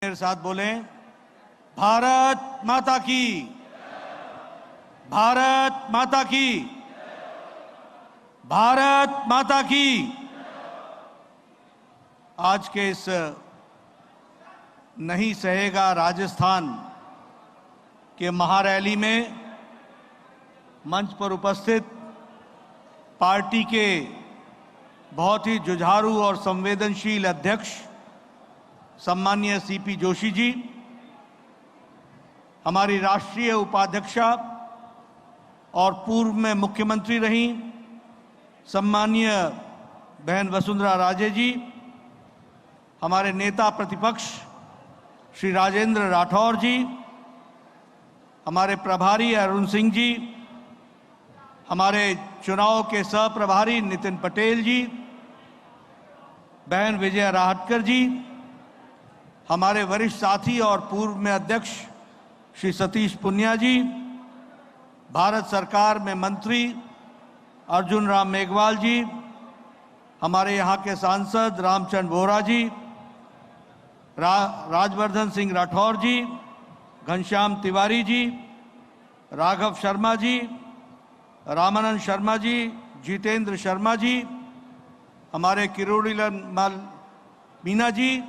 मेरे साथ बोलें, भारत माता की, भारत माता की, भारत माता की। आज के इस नहीं सहेगा राजस्थान के महारैली में मंच पर उपस्थित पार्टी के बहुत ही जुझारू और संवेदनशील अध्यक्ष सम्माननीय सीपी जोशी जी, हमारी राष्ट्रीय उपाध्यक्षा और पूर्व में मुख्यमंत्री रही सम्माननीय बहन वसुंधरा राजे जी, हमारे नेता प्रतिपक्ष श्री राजेंद्र राठौर जी, हमारे प्रभारी अरुण सिंह जी, हमारे चुनाव के सह प्रभारी नितिन पटेल जी, बहन विजया राहटकर जी, हमारे वरिष्ठ साथी और पूर्व में अध्यक्ष श्री सतीश पुनिया जी, भारत सरकार में मंत्री अर्जुन राम मेघवाल जी, हमारे यहाँ के सांसद रामचंद्र बोहरा जी, राजवर्धन सिंह राठौर जी, घनश्याम तिवारी जी, राघव शर्मा जी, रामानंद शर्मा जी, जितेंद्र शर्मा जी, हमारे किरोड़ीलाल मीना जी,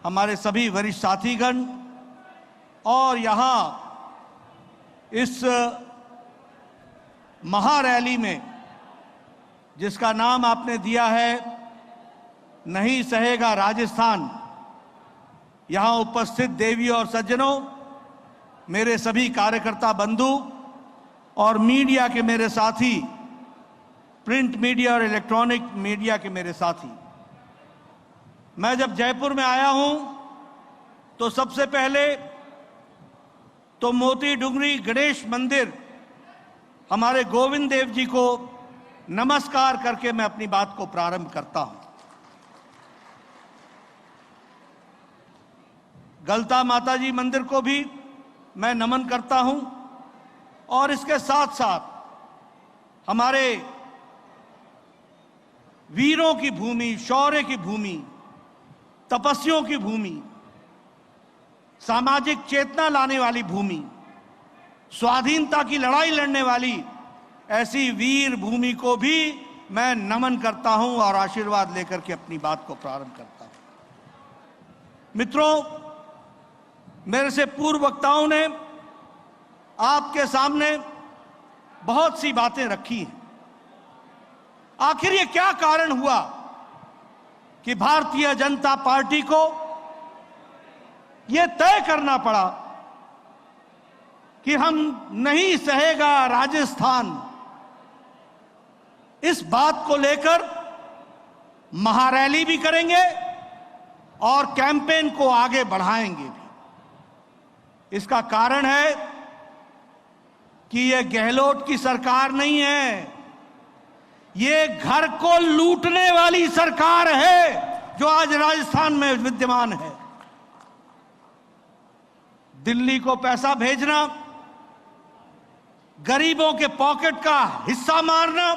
हमारे सभी वरिष्ठ साथीगण और यहाँ इस महारैली में जिसका नाम आपने दिया है नहीं सहेगा राजस्थान, यहाँ उपस्थित देवी और सज्जनों, मेरे सभी कार्यकर्ता बंधु और मीडिया के मेरे साथी, प्रिंट मीडिया और इलेक्ट्रॉनिक मीडिया के मेरे साथी, मैं जब जयपुर में आया हूं तो सबसे पहले तो मोती डुंगरी गणेश मंदिर हमारे गोविंद देव जी को नमस्कार करके मैं अपनी बात को प्रारंभ करता हूं। गलता माता जी मंदिर को भी मैं नमन करता हूं और इसके साथ साथ हमारे वीरों की भूमि, शौर्य की भूमि, तपस्वियों की भूमि, सामाजिक चेतना लाने वाली भूमि, स्वाधीनता की लड़ाई लड़ने वाली ऐसी वीर भूमि को भी मैं नमन करता हूं और आशीर्वाद लेकर के अपनी बात को प्रारंभ करता हूं। मित्रों, मेरे से पूर्व वक्ताओं ने आपके सामने बहुत सी बातें रखी हैं। आखिर ये क्या कारण हुआ कि भारतीय जनता पार्टी को यह तय करना पड़ा कि हम नहीं सहेगा राजस्थान, इस बात को लेकर महारैली भी करेंगे और कैंपेन को आगे बढ़ाएंगे भी। इसका कारण है कि यह गहलोत की सरकार नहीं है, ये घर को लूटने वाली सरकार है जो आज राजस्थान में विद्यमान है। दिल्ली को पैसा भेजना, गरीबों के पॉकेट का हिस्सा मारना,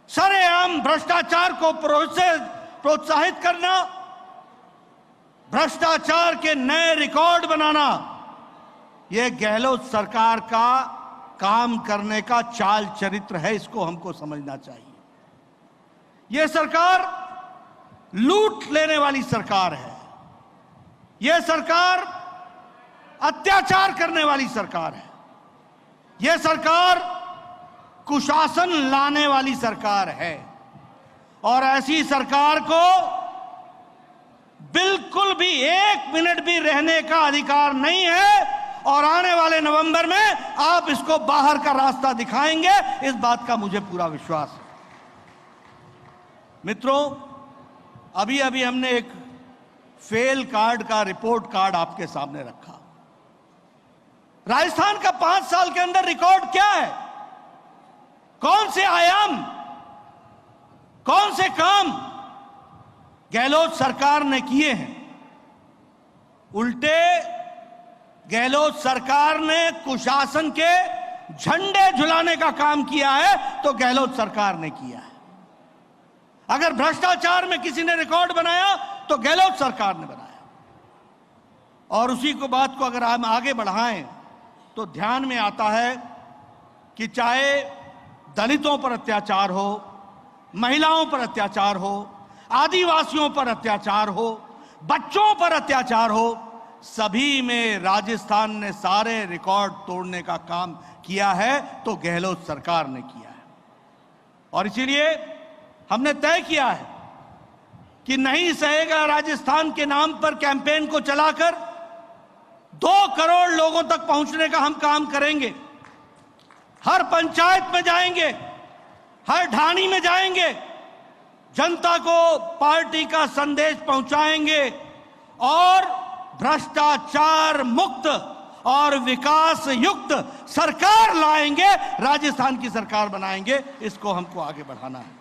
सरेआम भ्रष्टाचार को प्रोत्साहित करना, भ्रष्टाचार के नए रिकॉर्ड बनाना, यह गहलोत सरकार का काम करने का चाल चरित्र है। इसको हमको समझना चाहिए। यह सरकार लूट लेने वाली सरकार है, यह सरकार अत्याचार करने वाली सरकार है, यह सरकार कुशासन लाने वाली सरकार है और ऐसी सरकार को बिल्कुल भी एक मिनट भी रहने का अधिकार नहीं है और आने वाले नवंबर में आप इसको बाहर का रास्ता दिखाएंगे, इस बात का मुझे पूरा विश्वास है। मित्रों, अभी अभी हमने एक फेल कार्ड का रिपोर्ट कार्ड आपके सामने रखा। राजस्थान का 5 साल के अंदर रिकॉर्ड क्या है, कौन से आयाम, कौन से काम गहलोत सरकार ने किए हैं। उल्टे गहलोत सरकार ने कुशासन के झंडे झुलाने का काम किया है तो गहलोत सरकार ने किया है। अगर भ्रष्टाचार में किसी ने रिकॉर्ड बनाया तो गहलोत सरकार ने बनाया। और उसी को बात को अगर हम आगे बढ़ाएं तो ध्यान में आता है कि चाहे दलितों पर अत्याचार हो, महिलाओं पर अत्याचार हो, आदिवासियों पर अत्याचार हो, बच्चों पर अत्याचार हो, सभी में राजस्थान ने सारे रिकॉर्ड तोड़ने का काम किया है तो गहलोत सरकार ने किया है। और इसीलिए हमने तय किया है कि नहीं सहेगा राजस्थान के नाम पर कैंपेन को चलाकर 2 करोड़ लोगों तक पहुंचने का हम काम करेंगे। हर पंचायत में जाएंगे, हर ढाणी में जाएंगे, जनता को पार्टी का संदेश पहुंचाएंगे और भ्रष्टाचार मुक्त और विकास युक्त सरकार लाएंगे, राजस्थान की सरकार बनाएंगे। इसको हमको आगे बढ़ाना है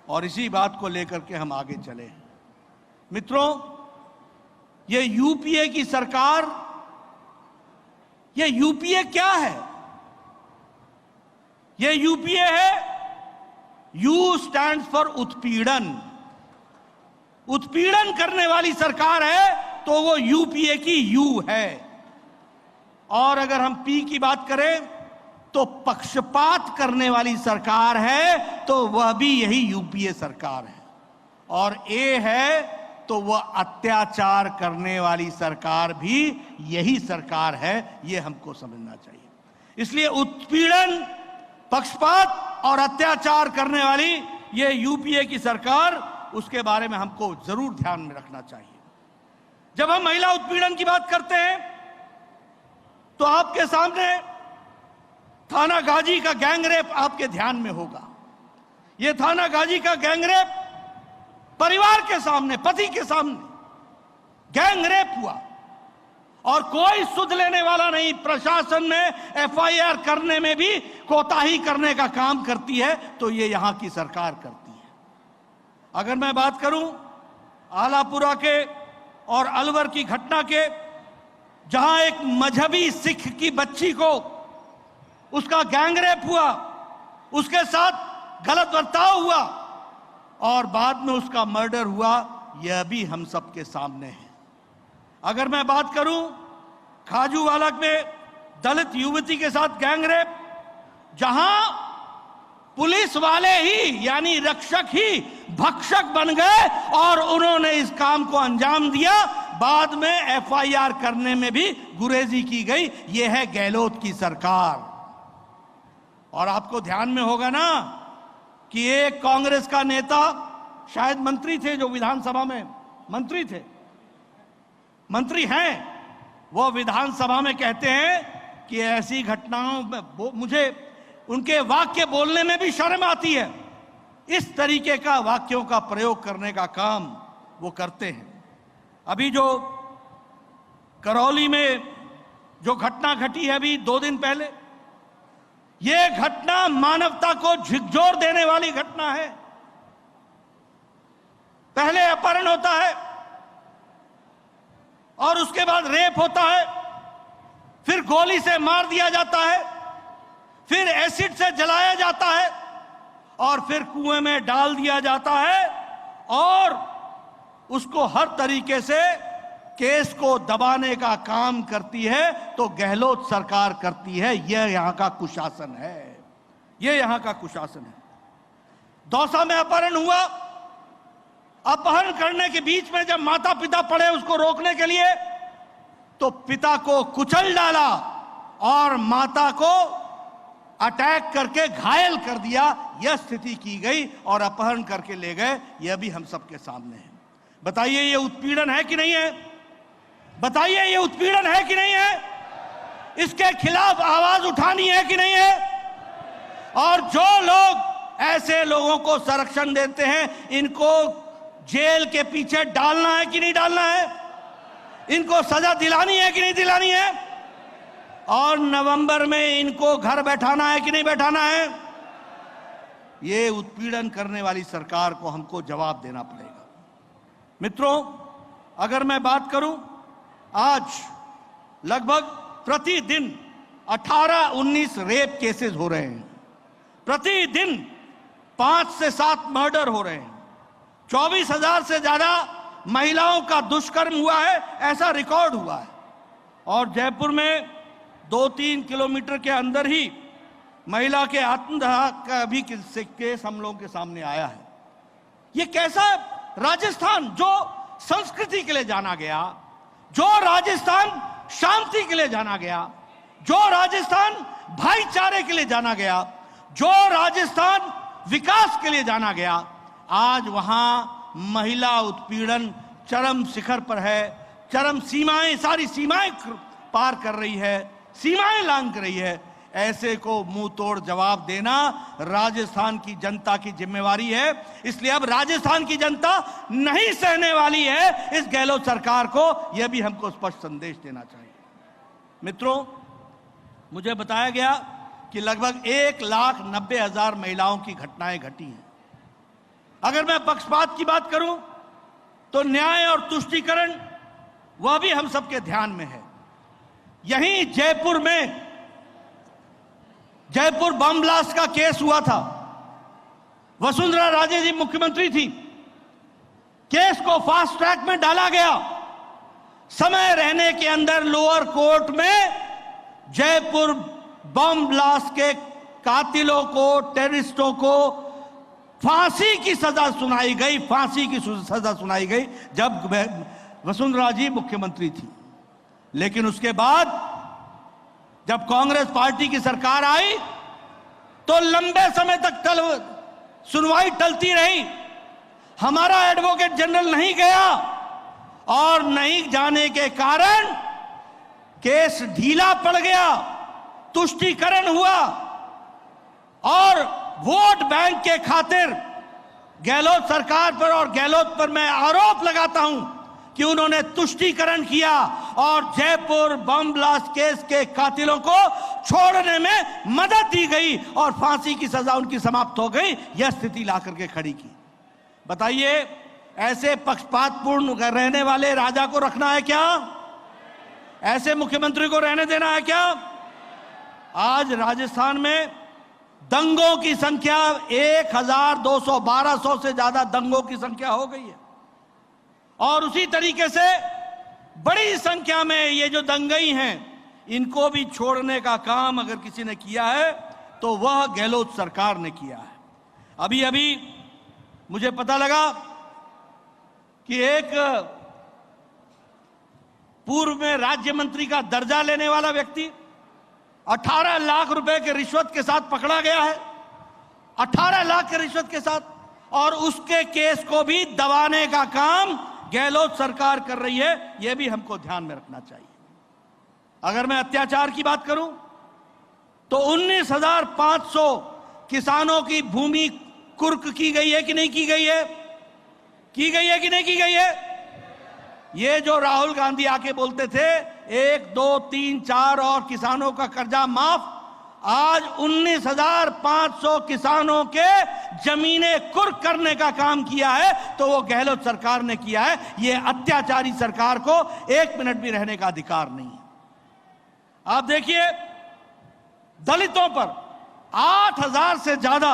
और इसी बात को लेकर के हम आगे चले। मित्रों, ये यूपीए की सरकार, ये यूपीए क्या है? ये यूपीए है, यू स्टैंड्स फॉर उत्पीड़न। उत्पीड़न करने वाली सरकार है तो वो यूपीए की यू है। और अगर हम पी की बात करें तो पक्षपात करने वाली सरकार है तो वह भी यही यूपीए सरकार है। और ए है तो वह अत्याचार करने वाली सरकार भी यही सरकार है। यह हमको समझना चाहिए। इसलिए उत्पीड़न, पक्षपात और अत्याचार करने वाली यह यूपीए की सरकार, उसके बारे में हमको जरूर ध्यान में रखना चाहिए। जब हम महिला उत्पीड़न की बात करते हैं तो आपके सामने थाना गाजी का गैंगरेप आपके ध्यान में होगा। यह थाना गाजी का गैंगरेप परिवार के सामने, पति के सामने गैंगरेप हुआ और कोई सुध लेने वाला नहीं। प्रशासन में एफआईआर करने में भी कोताही करने का काम करती है तो ये यहां की सरकार करती है। अगर मैं बात करूं आलापुरा के और अलवर की घटना के, जहां एक मजहबी सिख की बच्ची को उसका गैंगरेप हुआ, उसके साथ गलत बर्ताव हुआ और बाद में उसका मर्डर हुआ, यह भी हम सबके सामने है। अगर मैं बात करूं खाजूवाला में दलित युवती के साथ गैंगरेप, जहां पुलिस वाले ही यानी रक्षक ही भक्षक बन गए और उन्होंने इस काम को अंजाम दिया, बाद में एफआईआर करने में भी गुरेजी की गई। यह है गहलोत की सरकार। और आपको ध्यान में होगा ना कि एक कांग्रेस का नेता, शायद मंत्री थे, जो विधानसभा में मंत्री थे, मंत्री हैं, वो विधानसभा में कहते हैं कि ऐसी घटनाओं में मुझे उनके वाक्य बोलने में भी शर्म आती है। इस तरीके का वाक्यों का प्रयोग करने का काम वो करते हैं। अभी जो करौली में जो घटना घटी है अभी 2 दिन पहले, यह घटना मानवता को झिकझोर देने वाली घटना है। पहले अपहरण होता है और उसके बाद रेप होता है, फिर गोली से मार दिया जाता है, फिर एसिड से जलाया जाता है और फिर कुएं में डाल दिया जाता है और उसको हर तरीके से केस को दबाने का काम करती है तो गहलोत सरकार करती है। यह यहां का कुशासन है, यह यहां का कुशासन है। दौसा में अपहरण हुआ, अपहरण करने के बीच में जब माता पिता पड़े उसको रोकने के लिए, तो पिता को कुचल डाला और माता को अटैक करके घायल कर दिया। यह स्थिति की गई और अपहरण करके ले गए। यह भी हम सबके सामने है। बताइए ये उत्पीड़न है कि नहीं है? बताइए ये उत्पीड़न है कि नहीं है? इसके खिलाफ आवाज उठानी है कि नहीं है? और जो लोग ऐसे लोगों को संरक्षण देते हैं, इनको जेल के पीछे डालना है कि नहीं डालना है? इनको सजा दिलानी है कि नहीं दिलानी है? और नवंबर में इनको घर बैठाना है कि नहीं बैठाना है? ये उत्पीड़न करने वाली सरकार को हमको जवाब देना पड़ेगा। मित्रों, अगर मैं बात करूं, आज लगभग प्रतिदिन 18-19 रेप केसेस हो रहे हैं। प्रतिदिन 5 से 7 मर्डर हो रहे हैं। 24,000 से ज्यादा महिलाओं का दुष्कर्म हुआ है, ऐसा रिकॉर्ड हुआ है। और जयपुर में 2-3 किलोमीटर के अंदर ही महिला के आत्मदाह का भी केस हम लोगों के सामने आया है। ये कैसा राजस्थान जो संस्कृति के लिए जाना गया, जो राजस्थान शांति के लिए जाना गया, जो राजस्थान भाईचारे के लिए जाना गया, जो राजस्थान विकास के लिए जाना गया, आज वहां महिला उत्पीड़न चरम शिखर पर है, चरम सीमाएं, सारी सीमाएं पार कर रही है, सीमाएं लांघ रही है। ऐसे को मुंह तोड़ जवाब देना राजस्थान की जनता की जिम्मेवारी है। इसलिए अब राजस्थान की जनता नहीं सहने वाली है इस गहलोत सरकार को। यह भी हमको स्पष्ट संदेश देना चाहिए। मित्रों, मुझे बताया गया कि लगभग 1,90,000 महिलाओं की घटनाएं घटी हैं। अगर मैं पक्षपात की बात करूं तो न्याय और तुष्टीकरण वह भी हम सबके ध्यान में है। यहीं जयपुर में जयपुर बम ब्लास्ट का केस हुआ था। वसुंधरा राजे जी मुख्यमंत्री थी। केस को फास्ट ट्रैक में डाला गया। समय रहने के अंदर लोअर कोर्ट में जयपुर बम ब्लास्ट के कातिलों को, टेररिस्टों को फांसी की सजा सुनाई गई। फांसी की सजा सुनाई गई जब वसुंधरा जी मुख्यमंत्री थी। लेकिन उसके बाद जब कांग्रेस पार्टी की सरकार आई तो लंबे समय तक सुनवाई टलती रही। हमारा एडवोकेट जनरल नहीं गया और नहीं जाने के कारण केस ढीला पड़ गया, तुष्टीकरण हुआ और वोट बैंक के खातिर गहलोत सरकार पर और गहलोत पर मैं आरोप लगाता हूं कि उन्होंने तुष्टीकरण किया और जयपुर बम ब्लास्ट केस के कातिलों को छोड़ने में मदद दी गई और फांसी की सजा उनकी समाप्त हो गई। यह स्थिति ला करके खड़ी की। बताइए, ऐसे पक्षपातपूर्ण रहने वाले राजा को रखना है क्या? ऐसे मुख्यमंत्री को रहने देना है क्या? आज राजस्थान में दंगों की संख्या 1,200-1,200 से ज्यादा दंगों की संख्या हो गई है और उसी तरीके से बड़ी संख्या में ये जो दंगई हैं इनको भी छोड़ने का काम अगर किसी ने किया है तो वह गहलोत सरकार ने किया है। अभी अभी मुझे पता लगा कि एक पूर्व में राज्य मंत्री का दर्जा लेने वाला व्यक्ति 18 लाख रुपए के रिश्वत के साथ पकड़ा गया है। 18 लाख के रिश्वत के साथ, और उसके केस को भी दबाने का काम गहलोत सरकार कर रही है। यह भी हमको ध्यान में रखना चाहिए। अगर मैं अत्याचार की बात करूं तो 19,500 किसानों की भूमि कुर्क की गई है कि नहीं की गई है? की गई है कि नहीं की गई है? ये जो राहुल गांधी आके बोलते थे 1, 2, 3, 4 और किसानों का कर्जा माफ, आज 19,500 किसानों के जमीनें कुर्क करने का काम किया है तो वो गहलोत सरकार ने किया है। ये अत्याचारी सरकार को 1 मिनट भी रहने का अधिकार नहीं है। आप देखिए, दलितों पर 8,000 से ज्यादा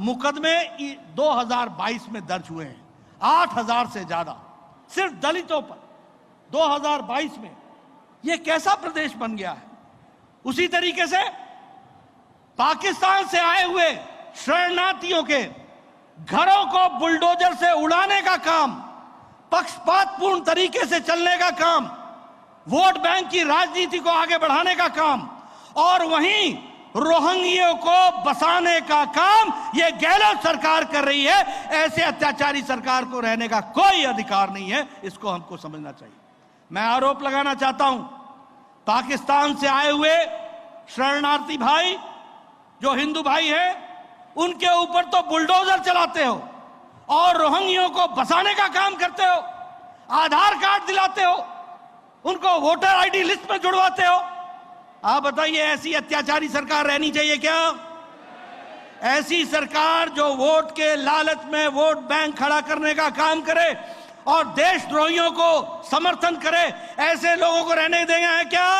मुकदमे 2022 में दर्ज हुए हैं। 8,000 से ज्यादा सिर्फ दलितों पर 2022 में। यह कैसा प्रदेश बन गया है? उसी तरीके से पाकिस्तान से आए हुए शरणार्थियों के घरों को बुलडोजर से उड़ाने का काम, पक्षपातपूर्ण तरीके से चलने का काम, वोट बैंक की राजनीति को आगे बढ़ाने का काम और वहीं रोहिंग्यों को बसाने का काम यह गहलोत सरकार कर रही है। ऐसे अत्याचारी सरकार को रहने का कोई अधिकार नहीं है। इसको हमको समझना चाहिए। मैं आरोप लगाना चाहता हूं, पाकिस्तान से आए हुए शरणार्थी भाई जो हिंदू भाई हैं, उनके ऊपर तो बुलडोजर चलाते हो और रोहिंग्यों को बसाने का काम करते हो, आधार कार्ड दिलाते हो, उनको वोटर आईडी लिस्ट में जुड़वाते हो। आप बताइए, ऐसी अत्याचारी सरकार रहनी चाहिए क्या? ऐसी सरकार जो वोट के लालच में वोट बैंक खड़ा करने का काम करे और देशद्रोहियों को समर्थन करे, ऐसे लोगों को रहने देना है क्या?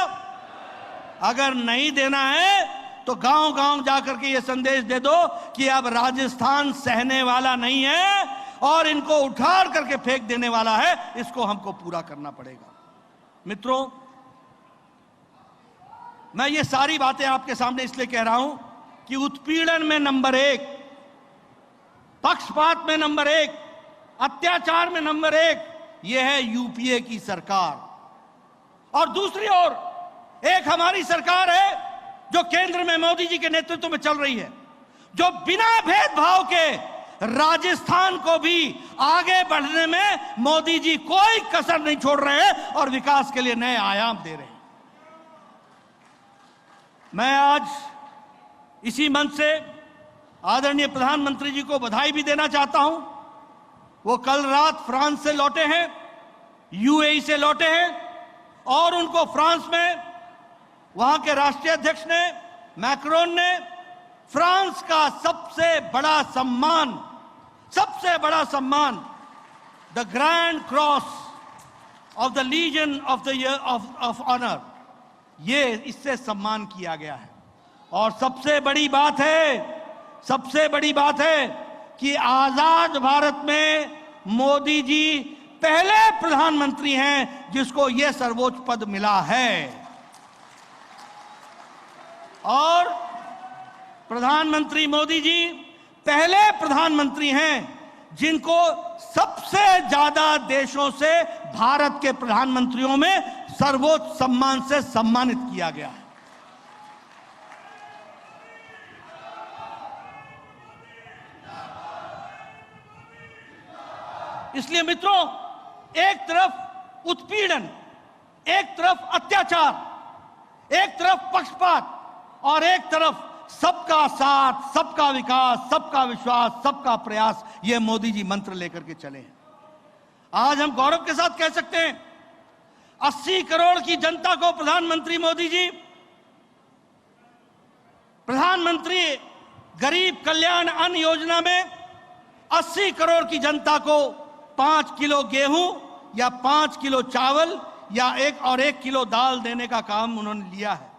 अगर नहीं देना है तो गांव-गांव जाकर के ये संदेश दे दो कि अब राजस्थान सहने वाला नहीं है और इनको उठाड़ करके फेंक देने वाला है। इसको हमको पूरा करना पड़ेगा। मित्रों, मैं ये सारी बातें आपके सामने इसलिए कह रहा हूं कि उत्पीड़न में नंबर 1, पक्षपात में नंबर 1, अत्याचार में नंबर 1 यह है यूपीए की सरकार। और दूसरी ओर एक हमारी सरकार है जो केंद्र में मोदी जी के नेतृत्व में चल रही है, जो बिना भेदभाव के राजस्थान को भी आगे बढ़ने में मोदी जी कोई कसर नहीं छोड़ रहे हैं और विकास के लिए नए आयाम दे रहे हैं। मैं आज इसी मंच से आदरणीय प्रधानमंत्री जी को बधाई भी देना चाहता हूं। वो कल रात फ्रांस से लौटे हैं, यूएई से लौटे हैं और उनको फ्रांस में वहां के राष्ट्रीय अध्यक्ष ने, मैक्रोन ने, फ्रांस का सबसे बड़ा सम्मान the grand cross of the legion of the year of honour, ये इससे सम्मान किया गया है। और सबसे बड़ी बात है कि आजाद भारत में मोदी जी पहले प्रधानमंत्री हैं जिसको यह सर्वोच्च पद मिला है। और प्रधानमंत्री मोदी जी पहले प्रधानमंत्री हैं जिनको सबसे ज्यादा देशों से भारत के प्रधानमंत्रियों में सर्वोच्च सम्मान से सम्मानित किया गया है। इसलिए मित्रों, एक तरफ उत्पीड़न, एक तरफ अत्याचार, एक तरफ पक्षपात और एक तरफ सबका साथ, सबका विकास, सबका विश्वास, सबका प्रयास, ये मोदी जी मंत्र लेकर के चले हैं। आज हम गौरव के साथ कह सकते हैं 80 करोड़ की जनता को प्रधानमंत्री मोदी जी प्रधानमंत्री गरीब कल्याण अन्न योजना में 80 करोड़ की जनता को 5 किलो गेहूं या 5 किलो चावल या 1 किलो दाल देने का काम उन्होंने लिया है।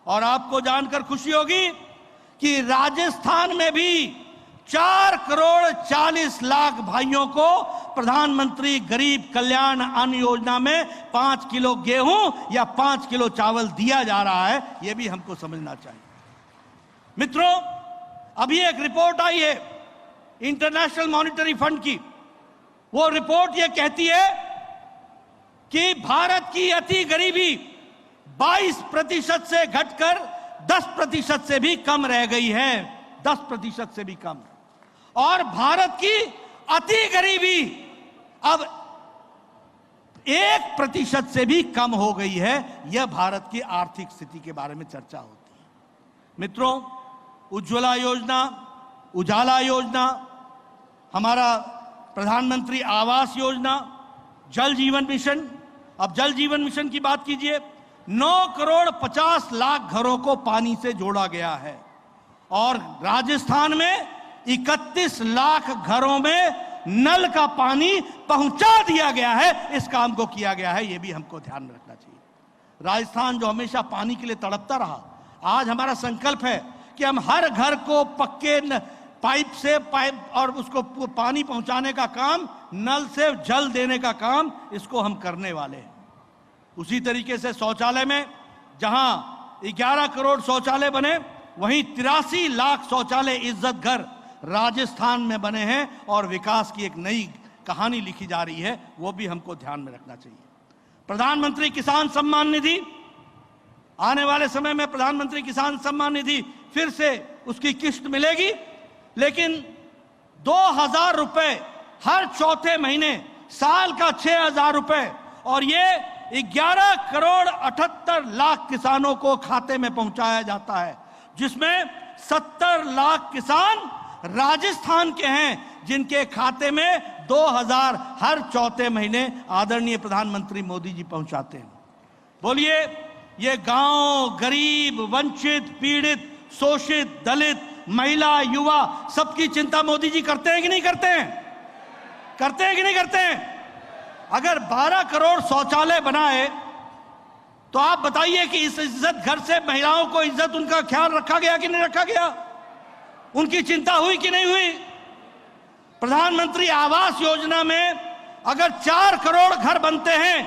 और आपको जानकर खुशी होगी कि राजस्थान में भी 4 करोड़ 40 लाख भाइयों को प्रधानमंत्री गरीब कल्याण अन्न योजना में 5 किलो गेहूं या 5 किलो चावल दिया जा रहा है। यह भी हमको समझना चाहिए। मित्रों, अभी एक रिपोर्ट आई है इंटरनेशनल मॉनिटरी फंड की। वो रिपोर्ट ये कहती है कि भारत की अति गरीबी 22% से घटकर 10% से भी कम रह गई है, 10% से भी कम। और भारत की अति गरीबी अब 1% से भी कम हो गई है। यह भारत की आर्थिक स्थिति के बारे में चर्चा होती है। मित्रों, उज्ज्वला योजना, उजाला योजना, हमारा प्रधानमंत्री आवास योजना, जल जीवन मिशन, अब जल जीवन मिशन की बात कीजिए, 9 करोड़ 50 लाख घरों को पानी से जोड़ा गया है। और राजस्थान में 31 लाख घरों में नल का पानी पहुंचा दिया गया है। इस काम को किया गया है, यह भी हमको ध्यान में रखना चाहिए। राजस्थान जो हमेशा पानी के लिए तड़पता रहा, आज हमारा संकल्प है कि हम हर घर को पक्के पाइप और उसको पानी पहुंचाने का काम, नल से जल देने का काम, इसको हम करने वाले हैं। उसी तरीके से शौचालय में जहां 11 करोड़ शौचालय बने, वहीं 83 लाख शौचालय इज्जत घर राजस्थान में बने हैं और विकास की एक नई कहानी लिखी जा रही है। वो भी हमको ध्यान में रखना चाहिए। प्रधानमंत्री किसान सम्मान निधि, आने वाले समय में प्रधानमंत्री किसान सम्मान निधि फिर से उसकी किस्त मिलेगी, लेकिन 2000 रुपए हर चौथे महीने, साल का 6000 रुपए, और ये 11 करोड़ 78 लाख किसानों को खाते में पहुंचाया जाता है, जिसमें 70 लाख किसान राजस्थान के हैं जिनके खाते में 2000 हर चौथे महीने आदरणीय प्रधानमंत्री मोदी जी पहुंचाते हैं। बोलिए, ये गांव, गरीब, वंचित, पीड़ित, शोषित, दलित, महिला, युवा, सबकी चिंता मोदी जी करते हैं कि नहीं करते हैं? करते हैं कि नहीं करते हैं? अगर 12 करोड़ शौचालय बनाए तो आप बताइए कि इस इज्जत घर से महिलाओं को इज्जत, उनका ख्याल रखा गया कि नहीं रखा गया? उनकी चिंता हुई कि नहीं हुई? प्रधानमंत्री आवास योजना में अगर 4 करोड़ घर बनते हैं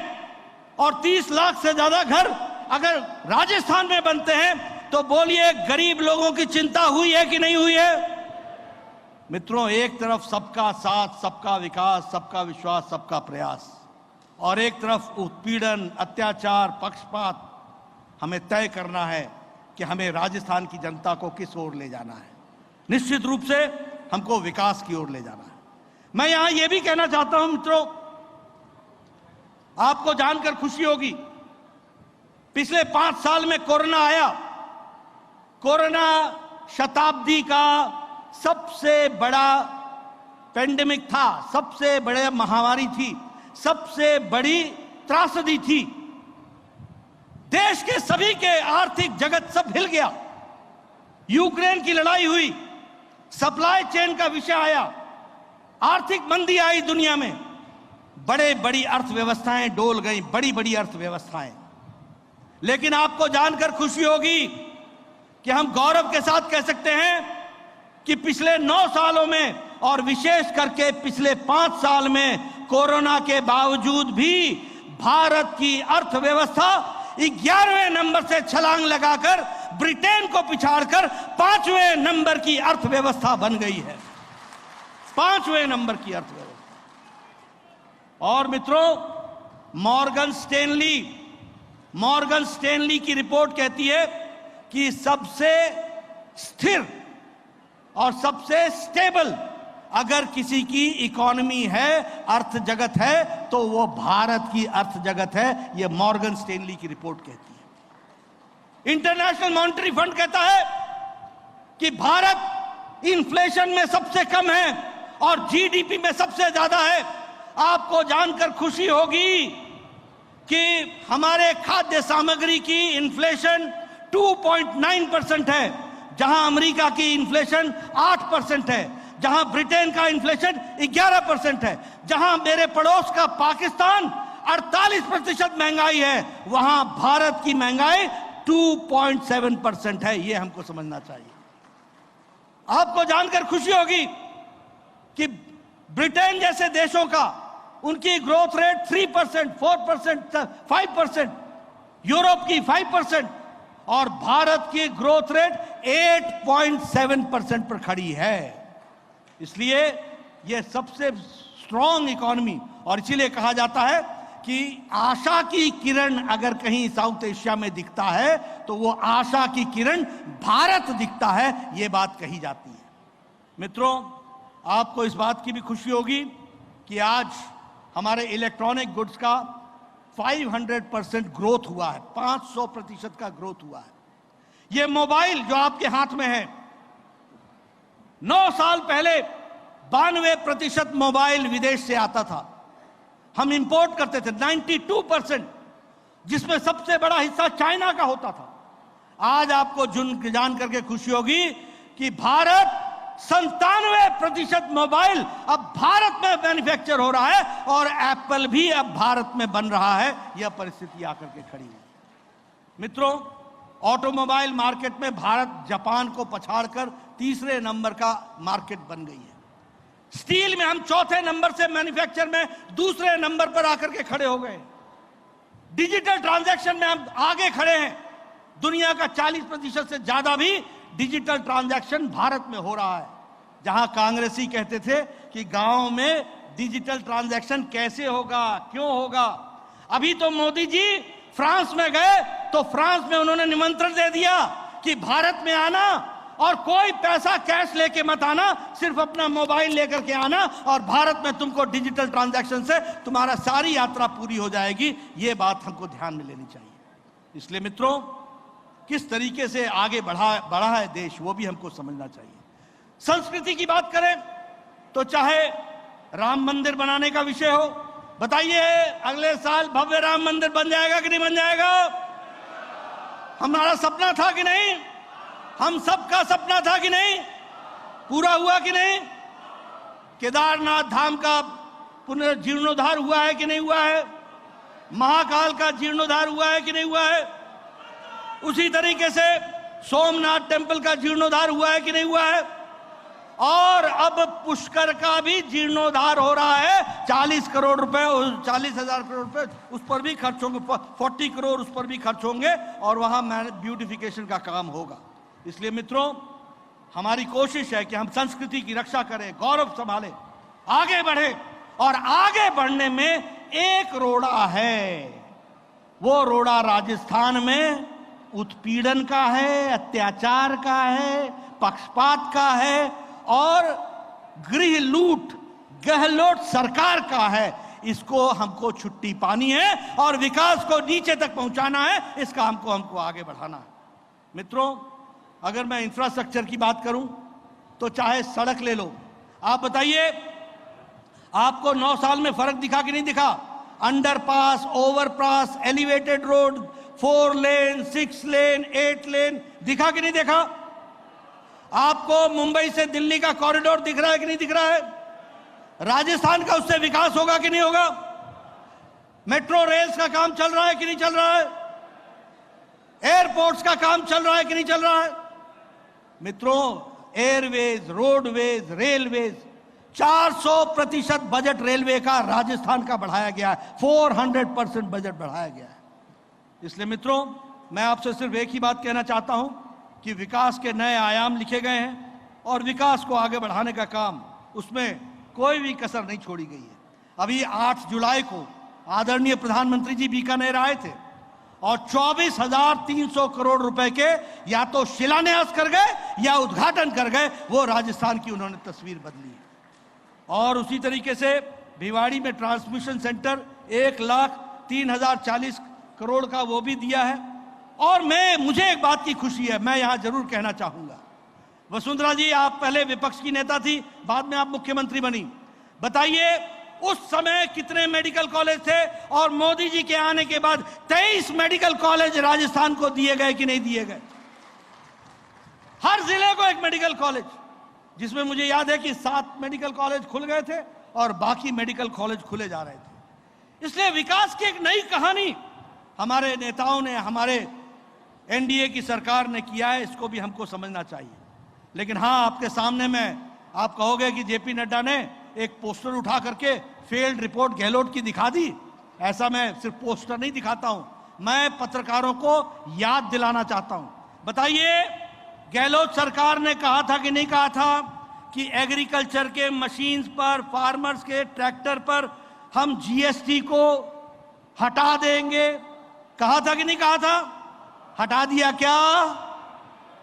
और 30 लाख से ज्यादा घर अगर राजस्थान में बनते हैं तो बोलिए गरीब लोगों की चिंता हुई है कि नहीं हुई है? मित्रों, एक तरफ सबका साथ, सबका विकास, सबका विश्वास, सबका प्रयास, और एक तरफ उत्पीड़न, अत्याचार, पक्षपात। हमें तय करना है कि हमें राजस्थान की जनता को किस ओर ले जाना है। निश्चित रूप से हमको विकास की ओर ले जाना है। मैं यहां यह भी कहना चाहता हूं मित्रों, आपको जानकर खुशी होगी, पिछले 5 साल में कोरोना आया। कोरोना शताब्दी का सबसे बड़ा पेंडेमिक था, सबसे बड़ी महामारी थी, सबसे बड़ी त्रासदी थी। देश के सभी के आर्थिक जगत सब हिल गया। यूक्रेन की लड़ाई हुई, सप्लाई चेन का विषय आया, आर्थिक मंदी आई दुनिया में, बड़ी अर्थव्यवस्थाएं डोल गई, बड़ी अर्थव्यवस्थाएं। लेकिन आपको जानकर खुशी होगी कि हम गौरव के साथ कह सकते हैं कि पिछले 9 सालों में और विशेष करके पिछले 5 साल में कोरोना के बावजूद भी भारत की अर्थव्यवस्था 11वें नंबर से छलांग लगाकर ब्रिटेन को पिछाड़कर 5वें नंबर की अर्थव्यवस्था बन गई है। 5वें नंबर की अर्थव्यवस्था। और मित्रों, मॉर्गन स्टैनली की रिपोर्ट कहती है कि सबसे स्थिर और सबसे स्टेबल अगर किसी की इकोनॉमी है, अर्थ जगत है, तो वो भारत की अर्थ जगत है। ये मॉर्गन स्टैनली की रिपोर्ट कहती है। इंटरनेशनल मॉनेटरी फंड कहता है कि भारत इन्फ्लेशन में सबसे कम है और जीडीपी में सबसे ज्यादा है। आपको जानकर खुशी होगी कि हमारे खाद्य सामग्री की इन्फ्लेशन 2.9% है, जहां अमेरिका की इन्फ्लेशन 8% है, जहां ब्रिटेन का इन्फ्लेशन 11% है, जहां मेरे पड़ोस का पाकिस्तान 48% महंगाई है, वहां भारत की महंगाई 2.7% है। यह हमको समझना चाहिए। आपको जानकर खुशी होगी कि ब्रिटेन जैसे देशों का उनकी ग्रोथ रेट 3%, 4%, 5%, यूरोप की 5% और भारत की ग्रोथ रेट 8.7% पर खड़ी है। इसलिए यह सबसे स्ट्रॉन्ग इकोनॉमी, और इसीलिए कहा जाता है कि आशा की किरण अगर कहीं साउथ एशिया में दिखता है तो वो आशा की किरण भारत दिखता है। यह बात कही जाती है। मित्रों, आपको इस बात की भी खुशी होगी कि आज हमारे इलेक्ट्रॉनिक गुड्स का 500% ग्रोथ हुआ है, 500% का ग्रोथ हुआ है। यह मोबाइल जो आपके हाथ में है, 9 साल पहले 92% मोबाइल विदेश से आता था। हम इंपोर्ट करते थे 92%, जिसमें सबसे बड़ा हिस्सा चाइना का होता था। आज आपको जान करके खुशी होगी कि भारत 97% मोबाइल अब भारत में मैन्युफैक्चर हो रहा है और एप्पल भी अब भारत में बन रहा है। यह परिस्थिति आकर के खड़ी है। मित्रों, ऑटोमोबाइल मार्केट में भारत जापान को पछाड़कर 3रे नंबर का मार्केट बन गई है। स्टील में हम 4थे नंबर से मैन्युफैक्चर में 2रे नंबर पर आकर के खड़े हो गए। डिजिटल ट्रांजैक्शन में हम आगे खड़े हैं। दुनिया का 40% से ज्यादा भी डिजिटल ट्रांजैक्शन भारत में हो रहा है। जहां कांग्रेसी कहते थे कि गांव में डिजिटल ट्रांजैक्शन कैसे होगा, क्यों होगा। अभी तो मोदी जी फ्रांस में गए तो फ्रांस में उन्होंने निमंत्रण दे दिया कि भारत में आना और कोई पैसा कैश लेके मत आना, सिर्फ अपना मोबाइल लेकर के आना और भारत में तुमको डिजिटल ट्रांजैक्शन से तुम्हारा सारी यात्रा पूरी हो जाएगी। ये बात हमको ध्यान में लेनी चाहिए। इसलिए मित्रों, किस तरीके से आगे बढ़ा है देश, वो भी हमको समझना चाहिए। संस्कृति की बात करें तो चाहे राम मंदिर बनाने का विषय हो, बताइए अगले साल भव्य राम मंदिर बन जाएगा कि नहीं बन जाएगा? हमारा सपना था कि नहीं? हम सबका सपना था कि नहीं? पूरा हुआ कि नहीं? केदारनाथ धाम का पुनर्जीर्णोद्धार हुआ है कि नहीं हुआ है? महाकाल का जीर्णोद्धार हुआ है कि नहीं हुआ है? उसी तरीके से सोमनाथ टेम्पल का जीर्णोद्धार हुआ है कि नहीं हुआ है? और अब पुष्कर का भी जीर्णोद्धार हो रहा है। 40 करोड़ रुपए, 40,000 करोड़ रुपए उस पर भी खर्च होंगे, 40 करोड़ उस पर भी खर्च होंगे और वहां ब्यूटिफिकेशन का काम होगा। इसलिए मित्रों, हमारी कोशिश है कि हम संस्कृति की रक्षा करें, गौरव संभालें, आगे बढ़े। और आगे बढ़ने में एक रोड़ा है, वो रोड़ा राजस्थान में उत्पीड़न का है, अत्याचार का है, पक्षपात का है और गृह लूट गहलोत सरकार का है। इसको हमको छुट्टी पानी है और विकास को नीचे तक पहुंचाना है। इस काम को हमको आगे बढ़ाना है। मित्रों, अगर मैं इंफ्रास्ट्रक्चर की बात करूं तो चाहे सड़क ले लो, आप बताइए आपको 9 साल में फर्क दिखा कि नहीं दिखा? अंडरपास, ओवरपास, एलिवेटेड रोड, 4 लेन, 6 लेन, 8 लेन दिखा कि नहीं देखा? आपको मुंबई से दिल्ली का कॉरिडोर दिख रहा है कि नहीं दिख रहा है? राजस्थान का उससे विकास होगा कि नहीं होगा? मेट्रो रेल्स का काम चल रहा है कि नहीं चल रहा है? एयरपोर्ट्स का काम चल रहा है कि नहीं चल रहा है? मित्रों, Airways, roadways, railways, 400% budget railway का राजस्थान का बढ़ाया गया है। 400% बजट बढ़ाया गया है। इसलिए मित्रों, मैं आपसे सिर्फ एक ही बात कहना चाहता हूं कि विकास के नए आयाम लिखे गए हैं और विकास को आगे बढ़ाने का काम, उसमें कोई भी कसर नहीं छोड़ी गई है। अभी 8 जुलाई को आदरणीय प्रधानमंत्री जी बीकानेर आए थे और 24,300 करोड़ रुपए के या तो शिलान्यास कर गए या उद्घाटन कर गए। वो राजस्थान की उन्होंने तस्वीर बदली है। और उसी तरीके से भिवाड़ी में ट्रांसमिशन सेंटर 1,03,040 करोड़ का वो भी दिया है। और मुझे एक बात की खुशी है, मैं यहां जरूर कहना चाहूंगा, वसुंधरा जी आप पहले विपक्ष की नेता थी, बाद में आप मुख्यमंत्री बनी। बताइए उस समय कितने मेडिकल कॉलेज थे और मोदी जी के आने के बाद 23 मेडिकल कॉलेज राजस्थान को दिए गए कि नहीं दिए गए? हर जिले को एक मेडिकल कॉलेज, जिसमें मुझे याद है कि 7 मेडिकल कॉलेज खुल गए थे और बाकी मेडिकल कॉलेज खुले जा रहे थे। इसलिए विकास की एक नई कहानी हमारे नेताओं ने, हमारे एनडीए की सरकार ने किया है। इसको भी हमको समझना चाहिए। लेकिन हाँ, आपके सामने में आप कहोगे कि जेपी नड्डा ने एक पोस्टर उठा करके फेल्ड रिपोर्ट गहलोत की दिखा दी। ऐसा मैं सिर्फ पोस्टर नहीं दिखाता हूं, मैं पत्रकारों को याद दिलाना चाहता हूं। बताइए, गहलोत सरकार ने कहा था कि नहीं कहा था कि एग्रीकल्चर के मशीन्स पर, फार्मर्स के ट्रैक्टर पर हम जीएसटी को हटा देंगे? कहा था कि नहीं कहा था? हटा दिया क्या?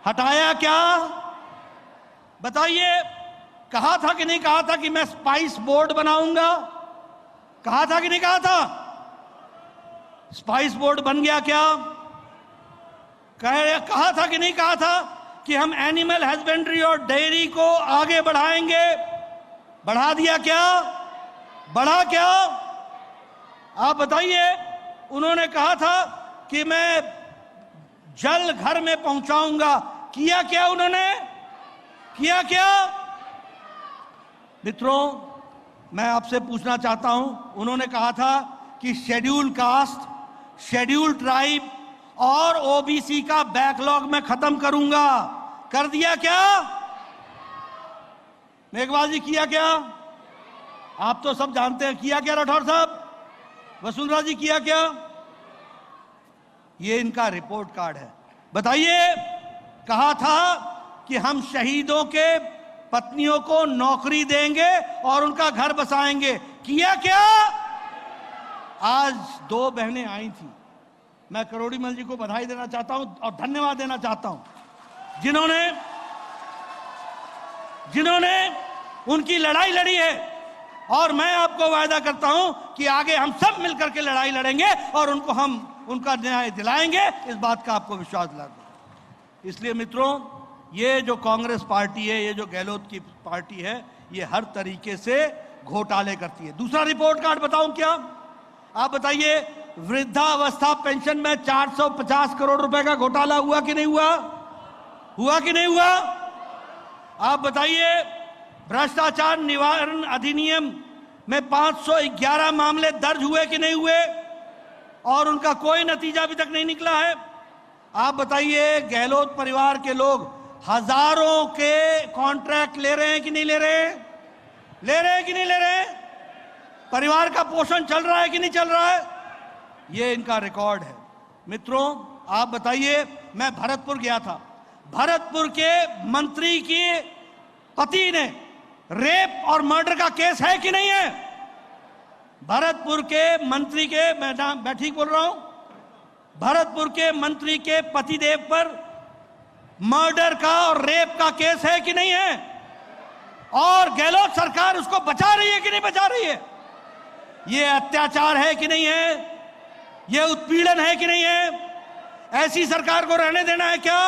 हटाया क्या? बताइए, कहा था कि नहीं कहा था कि मैं स्पाइस बोर्ड बनाऊंगा? कहा था कि नहीं कहा था? स्पाइस बोर्ड बन गया क्या? कहा था कि नहीं कहा था कि हम एनिमल हस्बेंड्री और डेयरी को आगे बढ़ाएंगे? बढ़ा दिया क्या? बढ़ा क्या? आप बताइए। उन्होंने कहा था कि मैं जल घर में पहुंचाऊंगा, किया क्या उन्होंने? किया क्या? मित्रों, मैं आपसे पूछना चाहता हूं, उन्होंने कहा था कि शेड्यूल कास्ट, शेड्यूल ट्राइब और ओबीसी का बैकलॉग मैं खत्म करूंगा। कर दिया क्या? मेघवाल जी किया क्या? आप तो सब जानते हैं, किया क्या राठौर साहब? वसुंधरा जी किया क्या? ये इनका रिपोर्ट कार्ड है। बताइए, कहा था कि हम शहीदों के पत्नियों को नौकरी देंगे और उनका घर बसाएंगे। किया क्या? आज 2 बहनें आई थी, मैं करोड़ीमल जी को बधाई देना चाहता हूं और धन्यवाद देना चाहता हूं, जिन्होंने उनकी लड़ाई लड़ी है। और मैं आपको वायदा करता हूं कि आगे हम सब मिलकर के लड़ाई लड़ेंगे और हम उनका न्याय दिलाएंगे। इस बात का आपको विश्वास दिला दूं। इसलिए मित्रों, ये जो कांग्रेस पार्टी है, ये जो गहलोत की पार्टी है, ये हर तरीके से घोटाले करती है। दूसरा रिपोर्ट कार्ड बताऊं क्या? आप बताइए, वृद्धावस्था पेंशन में 450 करोड़ रुपए का घोटाला हुआ कि नहीं हुआ? हुआ कि नहीं हुआ? आप बताइए, भ्रष्टाचार निवारण अधिनियम में 511 मामले दर्ज हुए कि नहीं हुए? और उनका कोई नतीजा अभी तक नहीं निकला है। आप बताइए, गहलोत परिवार के लोग हजारों के कॉन्ट्रैक्ट ले रहे हैं कि नहीं ले रहे हैं? ले रहे हैं कि नहीं ले रहे हैं? परिवार का पोषण चल रहा है कि नहीं चल रहा है? ये इनका रिकॉर्ड है। मित्रों, आप बताइए, मैं भरतपुर गया था। भरतपुर के मंत्री के पति ने रेप और मर्डर का केस है कि नहीं है? भरतपुर के मंत्री के, मैं ठीक बोल रहा हूं? भरतपुर के मंत्री के पतिदेव पर मर्डर का और रेप का केस है कि नहीं है? और गहलोत सरकार उसको बचा रही है कि नहीं बचा रही है? ये अत्याचार है कि नहीं है? ये उत्पीड़न है कि नहीं है? ऐसी सरकार को रहने देना है क्या?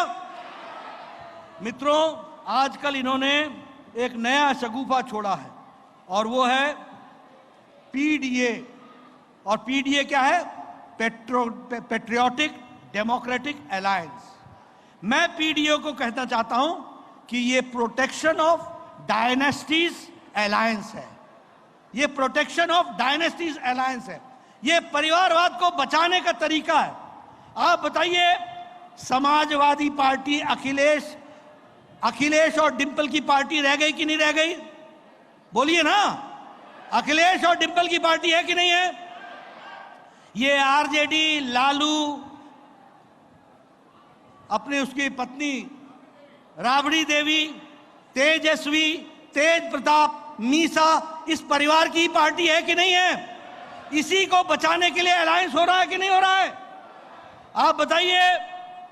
मित्रों, आजकल इन्होंने एक नया शगुफा छोड़ा है और वो है पीडीए। और पीडीए क्या है? Patriotic democratic alliance. मैं पीडीए को कहना चाहता हूं कि ये प्रोटेक्शन ऑफ डायनेस्टीज अलायंस है। ये प्रोटेक्शन ऑफ डायनेस्टीज अलायंस है। ये परिवारवाद को बचाने का तरीका है। आप बताइए, समाजवादी पार्टी अखिलेश और डिंपल की पार्टी रह गई कि नहीं रह गई? बोलिए ना, अखिलेश और डिंपल की पार्टी है कि नहीं है? ये आरजेडी, लालू, अपने उसकी पत्नी राबड़ी देवी, तेजस्वी, तेज प्रताप, मीसा, इस परिवार की पार्टी है कि नहीं है? इसी को बचाने के लिए अलायंस हो रहा है कि नहीं हो रहा है? आप बताइए,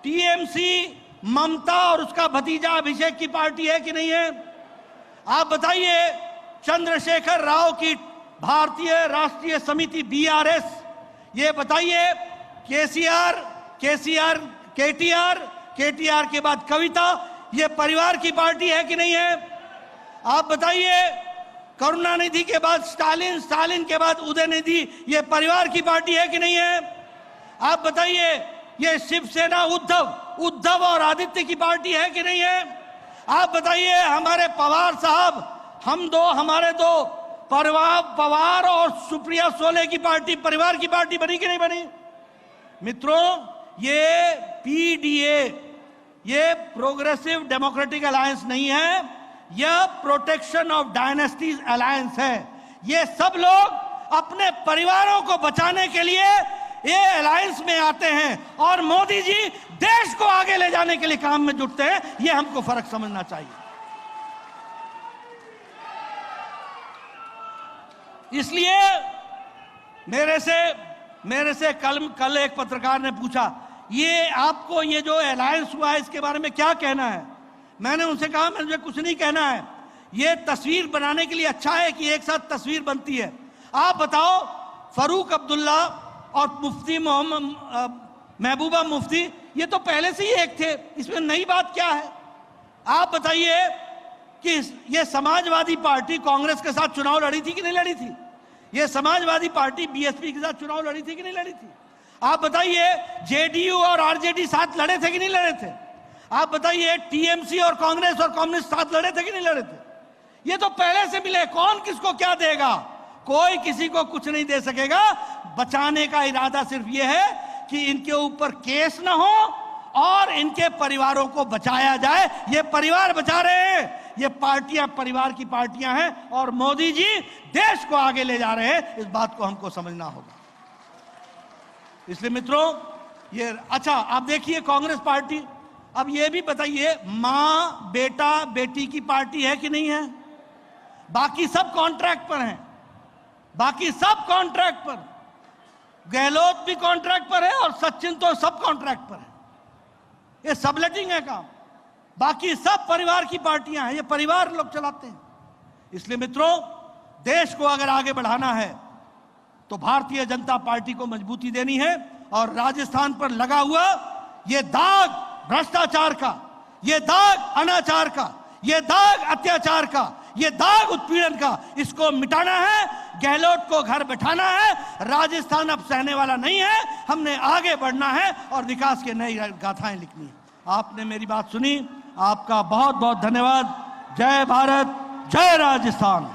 टीएमसी ममता और उसका भतीजा अभिषेक की पार्टी है कि नहीं है? आप बताइए, चंद्रशेखर राव की भारतीय राष्ट्रीय समिति बीआरएस, ये बताइए, केटीआर के बाद कविता, ये परिवार की पार्टी है कि नहीं है? आप बताइए, करुणानिधि के बाद स्टालिन के बाद उदयनिधि, ये परिवार की पार्टी है कि नहीं है? आप बताइए, ये शिवसेना उद्धव और आदित्य की पार्टी है कि नहीं है? आप बताइए, हमारे पवार साहब, हमारे दो पवार और सुप्रिया सोले की पार्टी परिवार की पार्टी बनी कि नहीं बनी? मित्रों, ये पीडीए, ये प्रोग्रेसिव डेमोक्रेटिक अलायंस नहीं है, यह प्रोटेक्शन ऑफ डायनेस्टीज अलायंस है। ये सब लोग अपने परिवारों को बचाने के लिए ये अलायंस में आते हैं और मोदी जी देश को आगे ले जाने के लिए काम में जुटते हैं। ये हमको फर्क समझना चाहिए। इसलिए मेरे से कल एक पत्रकार ने पूछा, ये आपको ये जो अलायंस हुआ है इसके बारे में क्या कहना है? मैंने उनसे कहा, मुझे कुछ नहीं कहना है। ये तस्वीर बनाने के लिए अच्छा है कि एक साथ तस्वीर बनती है। आप बताओ, फारूक अब्दुल्ला और मुफ्ती महबूबा मुफ्ती, ये तो पहले से ही एक थे, इसमें नई बात क्या है? आप बताइए कि ये समाजवादी पार्टी कांग्रेस के साथ चुनाव लड़ी थी कि नहीं लड़ी थी? ये समाजवादी पार्टी बीएसपी के साथ चुनाव लड़ी थी कि नहीं लड़ी थी? आप बताइए, जेडीयू और आरजेडी साथ लड़े थे कि नहीं लड़े थे? आप बताइए, टीएमसी और कांग्रेस और कम्युनिस्ट साथ लड़े थे कि नहीं लड़े थे? ये तो पहले से मिले, कौन किसको क्या देगा? कोई किसी को कुछ नहीं दे सकेगा। बचाने का इरादा सिर्फ ये है कि इनके ऊपर केस ना हो और इनके परिवारों को बचाया जाए। ये परिवार बचा रहे हैं, ये पार्टियां परिवार की पार्टियां हैं और मोदी जी देश को आगे ले जा रहे हैं। इस बात को हमको समझना होगा। इसलिए मित्रों, ये अच्छा, आप देखिए कांग्रेस पार्टी, अब ये भी बताइए, मां बेटा बेटी की पार्टी है कि नहीं है? बाकी सब कॉन्ट्रैक्ट पर हैं, बाकी सब कॉन्ट्रैक्ट पर। गहलोत भी कॉन्ट्रैक्ट पर है और सचिन तो सब कॉन्ट्रैक्ट पर है। ये सबलेटिंग है काम। बाकी सब परिवार की पार्टियां हैं, ये परिवार लोग चलाते हैं। इसलिए मित्रों, देश को अगर आगे बढ़ाना है तो भारतीय जनता पार्टी को मजबूती देनी है। और राजस्थान पर लगा हुआ ये दाग भ्रष्टाचार का, ये दाग अनाचार का, ये दाग अत्याचार का, ये दाग उत्पीड़न का, इसको मिटाना है। गहलोत को घर बैठाना है। राजस्थान अब सहने वाला नहीं है। हमने आगे बढ़ना है और विकास के नई गाथाएं लिखनी है। आपने मेरी बात सुनी, आपका बहुत बहुत धन्यवाद। जय भारत, जय राजस्थान।